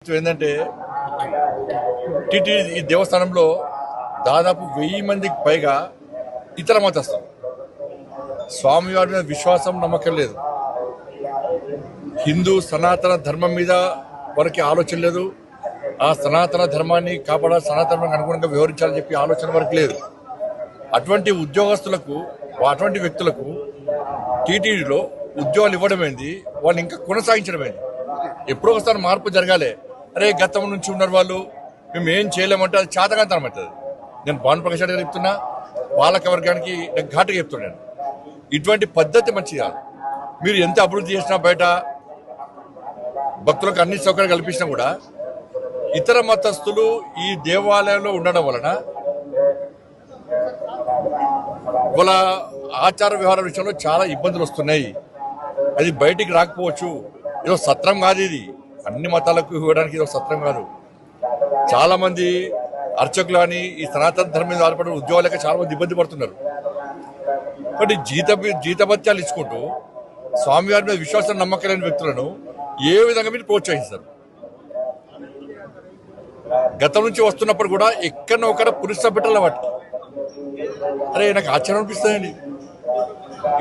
వాస్తవం ఏంటంటే టీటీడీ ఈ దేవస్థానంలో దాదాపు 1000 మందికి పైగా ఇతర మతస్థులు. స్వామివారి మీద విశ్వాసం నమ్మకం లేదు, హిందూ సనాతన ధర్మం మీద వారికి ఆలోచన లేదు, ఆ సనాతన ధర్మాన్ని కాపాడాలి, సనాతనానికి అనుగుణంగా వివరించాలని చెప్పి ఆలోచన వరకు లేదు. అటువంటి ఉద్యోగస్తులకు, అటువంటి వ్యక్తులకు టీటీడీలో ఉద్యోగాలు ఇవ్వడమేంది, వాళ్ళు ఇంకా కొనసాగించడమేంది? ఎప్పుడో ఒకసారి మార్పు జరగాలి. అరే గతం నుంచి ఉన్నారు వాళ్ళు, మేము ఏం చేయలేమంటే అది చేతకాంతనం అవుతుంది. నేను భానుప్రకాష్ రెడ్డి గారు చెప్తున్నా, పాలక వర్గానికి నేను ఘాటుగా చెప్తున్నాను, ఇటువంటి పద్ధతి మంచిది కాదు. మీరు ఎంత అభివృద్ధి చేసినా, బయట భక్తులకు అన్ని సౌకర్యాలు కల్పించినా కూడా ఇతర మతస్థులు ఈ దేవాలయంలో ఉండడం వలన వాళ్ళ ఆచార వ్యవహార విషయంలో చాలా ఇబ్బందులు వస్తున్నాయి. అది బయటికి రాకపోవచ్చు. ఏదో సత్రం కాదు ఇది, అన్ని మతాలకు ఇవ్వడానికి ఏదో సత్రం కాదు. చాలా మంది అర్చకులు అని ఈ సనాతన ధర్మం మీద ఆధారపడిన ఉద్యోగాలు లేక చాలా మంది ఇబ్బంది పడుతున్నారు. కాబట్టి జీతభత్యాలు ఇచ్చుకుంటూ స్వామివారి మీద విశ్వాసం నమ్మకం లేని వ్యక్తులను ఏ విధంగా మీరు ప్రోత్సహిస్తారు? గతం నుంచి వస్తున్నప్పుడు కూడా ఎక్కడో ఒకడ పురుష పెట్టాల వాటికి. అరే నాకు ఆశ్చర్యం అనిపిస్తుందండి.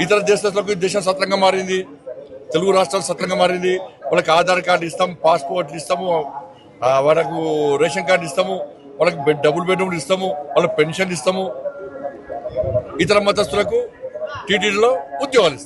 ఇతర దేశాలకు దేశం సత్రంగా మారింది, తెలుగు రాష్ట్రాలు సత్రంగా మారింది. వాళ్ళకి ఆధార్ కార్డు ఇస్తాము, పాస్పోర్ట్లు ఇస్తాము, వాళ్ళకు రేషన్ కార్డు ఇస్తాము, వాళ్ళకి డబుల్ బెడ్రూమ్లు ఇస్తాము, వాళ్ళకి పెన్షన్ ఇస్తాము. ఇతర మతస్థులకు టీటీడీలో ఉద్యోగాలు ఇస్తాము.